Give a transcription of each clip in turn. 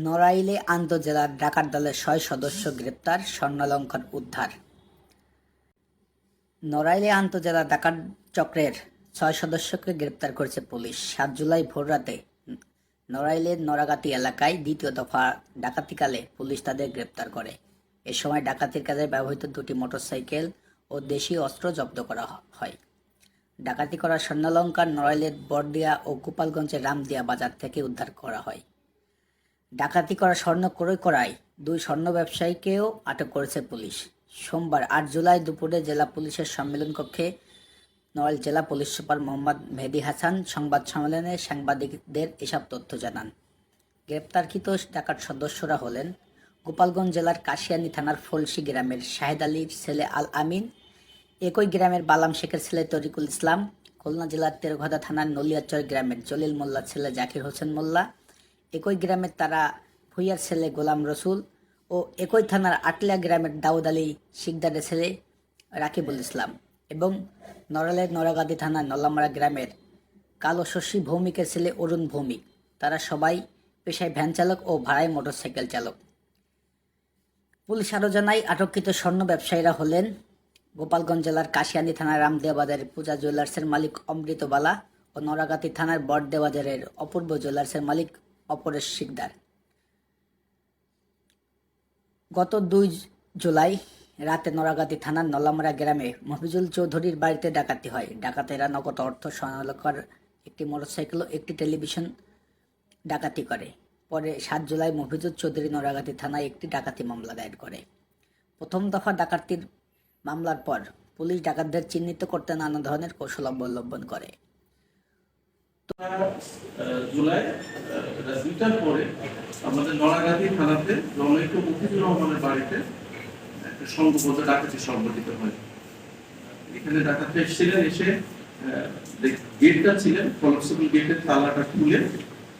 নড়াইলে আন্তজেলা ডাকাত দলের ৬ সদস্য গ্রেপ্তার, স্বর্ণালংকার উদ্ধার। নড়াইলে আন্তজেলা ডাকাত চক্রের ৬ সদস্যকে গ্রেপ্তার করেছে পুলিশ। ৭ জুলাই ভোররাতে নড়াইলের নড়াগাতি এলাকায় দ্বিতীয় দফা ডাকাতিকালে পুলিশ তাদের গ্রেপ্তার করে। এ সময় ডাকাতির কাজে ব্যবহৃত ২টি মোটরসাইকেল ও দেশীয় অস্ত্র জব্দ করা হয়। ডাকাতি করা স্বর্ণালংকার নড়াইলের বড়দিয়া ও গোপালগঞ্জের রামদিয়া বাজার থেকে উদ্ধার করা হয়। ডাকাতি করা স্বর্ণ ক্রয় করায় ২ স্বর্ণ ব্যবসায়ীকেও আটক করেছে পুলিশ। সোমবার ৮ জুলাই দুপুরে জেলা পুলিশের সম্মেলন কক্ষে নড়াইল জেলা পুলিশ সুপার মোহাম্মদ মেহেদী হাসান সংবাদ সম্মেলনে সাংবাদিকদের এসব তথ্য জানান। গ্রেপ্তারকৃত ডাকাত সদস্যরা হলেন গোপালগঞ্জ জেলার কাশিয়ানী থানার ফলসি গ্রামের শাহেদ আলীর ছেলে আল আমিন, একই গ্রামের বালাম শেখের ছেলে তরিকুল ইসলাম, খুলনা জেলার তেরঘদা থানার নলিয়াচর গ্রামের জলিল মোল্লার ছেলে জাকির হোসেন মোল্লা, একই গ্রামের তারা ভুইয়ার ছেলে গোলাম রসুল ও একই থানার আটলিয়া গ্রামের দাউদ আলী শিকদারের ছেলে রাকিবুল ইসলাম এবং নড়াইলের নড়াগাতি থানার নল্লামারা গ্রামের কালো শশী ভৌমিকের ছেলে অরুণ ভৌমিক। তারা সবাই পেশায় ভ্যান চালক ও ভাড়ায় মোটরসাইকেল চালক। পুলিশ আরও জানায়, আটককৃত স্বর্ণ ব্যবসায়ীরা হলেন গোপালগঞ্জ জেলার কাশিয়ানী থানার রামদিয়া বাজারের পূজা জুয়েলার্সের মালিক অমৃতবালা ও নড়াগাতি থানার বড়দেয়া বাজারের অপূর্ব জুয়েলার্সের মালিক অপরেশ শিকদার। গত ২ জুলাই রাতে নড়াগাতি থানার নল্লামারা গ্রামে মফিজুল চৌধুরীর বাড়িতে ডাকাতি হয়। ডাকাতেরা নগদ অর্থ, স্বর্ণালংকার, একটি মোটরসাইকেল ও একটি টেলিভিশন ডাকাতি করে। পরে ৭ জুলাই মফিজুল চৌধুরী নড়াগাতি থানায় একটি ডাকাতি মামলা দায়ের করে। প্রথম দফা ডাকাতির মামলার পর পুলিশ ডাকাতদের চিহ্নিত করতে নানা ধরনের কৌশল অবলম্বন করে। জুলাই ২টার পরে আমাদের নড়াগাতি থানাতে জনৈক মফিজুর রহমানের বাড়িতে একটা সংঘবদ্ধ ডাকাতি সংঘটিত হয়। এখানে ডাকাতি এসেছিলেন, এসে গেটটা ছিলেন ফলক্সিবল গেটের তালাটা খুলে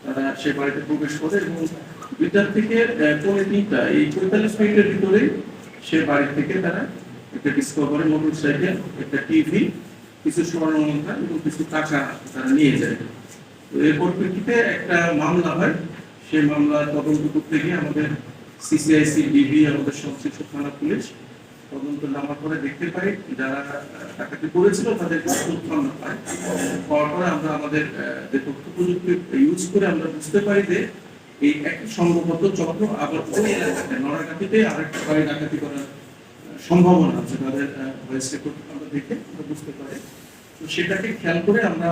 তারা সে বাড়িতে প্রবেশ করে এবং ২টার থেকে ৩:৩ এই ৪৫ মিনিটের ভিতরেই সে বাড়ি থেকে তারা একটা ডিসকভারি মোটরসাইকেল, একটা টিভি, কিছু স্বর্ণালংকার এবং কিছু টাকা তারা নিয়ে যায়। তো এর পরিপ্রেক্ষিতে একটা মামলা হয়। সেই মামলা তদন্ত করতে গিয়ে আমাদের সিসিআইসি ডিবি, আমাদের সংশ্লিষ্ট থানা পুলিশ তদন্ত নামার পরে দেখতে পাই যারা ডাকাতি করেছিল তাদের তথ্য আমরা পাই। পাওয়ার পরে আমরা আমাদের যে তথ্য প্রযুক্তি ইউজ করে আমরা বুঝতে পারি যে এই একই সংঘবদ্ধ চক্র আবার ওই এলাকাতে নড়াগাতিতে আরেকটা বাড়ি ডাকাতি করার সম্ভাবনা আছে তাদের ভয়েস রেকর্ড আমরা দেখে আমরা বুঝতে পারি। তো সেটাকে খেয়াল করে আমরা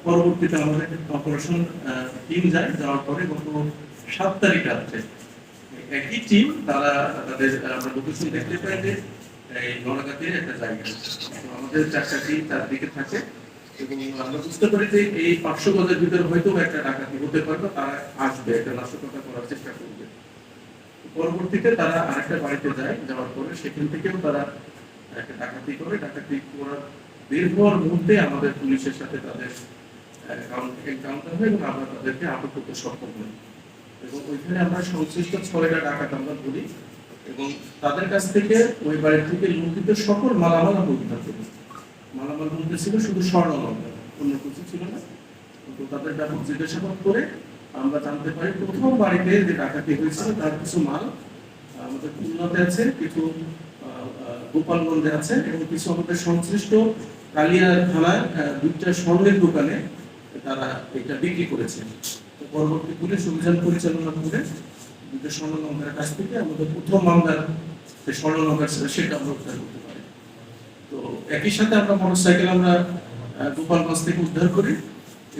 পরবর্তীতে আমাদের অপারেশন টিম যায়। যাওয়ার পরে গত ৭ তারিখ রাত্রে একই টিম তারা তাদের আমরা লোকেশন দেখতে পাই যে এই নড়াগাতির একটা জায়গা। আমাদের ৪টা টিম তার দিকে থাকে এবং আমরা বুঝতে পারি যে এই ৫০০ গজের ভিতরে হয়তো একটা ডাকাতি হতে পারবে, তারা আসবে, একটা নাশকতা করার চেষ্টা করবে। পরবর্তীতে তারা আরেকটা বাড়িতে যায়। যাওয়ার পরে সেখান থেকেও তারা একটা ডাকাতি করে। ডাকাতি করার বের হওয়ার মুহূর্তে আমাদের পুলিশের সাথে তাদের এনকাউন্টার হয় এবং আমরা তাদেরকে আটক করতে সক্ষম হই এবং ওইখানে আমরা সংশ্লিষ্ট ৬টা ডাকাত আমরা ধরি এবং তাদের কাছ থেকে ওই বাড়ি থেকে লুণ্ঠিত সকল মালামাল আমরা উদ্ধার করি। মালামাল মধ্যে ছিল শুধু স্বর্ণালংকার, অন্য কিছু ছিল না। তো তাদের ব্যাপক জিজ্ঞাসাবাদ করে আমরা জানতে পারি প্রথম বাড়িতে যে ডাকাতি হয়েছিল তার কিছু মাল আমাদের খুলনাতে আছে, কিছু গোপালগঞ্জে আছে এবং কিছু আমাদের সংশ্লিষ্ট কালিয়া থানায় ২টা স্বর্ণের দোকানে তারা এটা বিক্রি করেছে। তো পরবর্তী পুলিশ অভিযান পরিচালনা করে ২টা স্বর্ণালংকারের কাছ থেকে আমাদের প্রথম মামলার যে স্বর্ণালংকার ছিল সেটা আমরা উদ্ধার করতে পারি। তো একই সাথে আমরা মোটরসাইকেল আমরা গোপালগঞ্জ থেকে উদ্ধার করি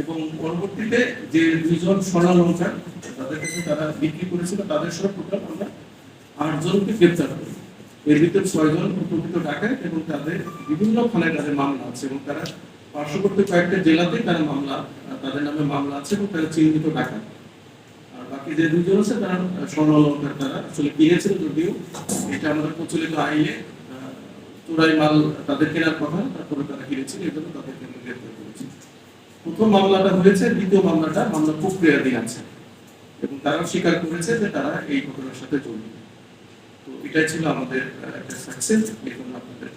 এবং পরবর্তীতে যে ২ জন স্বর্ণালংকার তাদের কাছে তারা বিক্রি করেছিল তাদের সহ টোটাল আমরা ৮ জনকে গ্রেপ্তার করি। এর ভিতরে ৬ জন প্রকৃত ডাকাত এবং তাদের বিভিন্ন থানায় তাদের মামলা আছে এবং তারা পার্শ্ববর্তী কয়েকটা জেলাতে তারা মামলা তাদের নামে মামলা আছে এবং তারা চিহ্নিত ডাকাত। আর বাকি যে ২ জন আছে তারা স্বর্ণালংকার তারা আসলে কিনেছিল, যদিও এটা আমাদের প্রচলিত আইনে চোরাই মাল তাদের কেনার কথা, তারপরে তারা কিনেছিল, এই জন্য তাদেরকে আমরা গ্রেপ্তার করেছি। প্রথম মামলাটা হয়েছে, দ্বিতীয় মামলাটা মামলা প্রক্রিয়াধীন আছে এবং তারাও স্বীকার করেছে যে তারা এই ঘটনার সাথে জড়িত। তো এটাই ছিল আমাদের একটা সাকসেস, এখন আপনাদের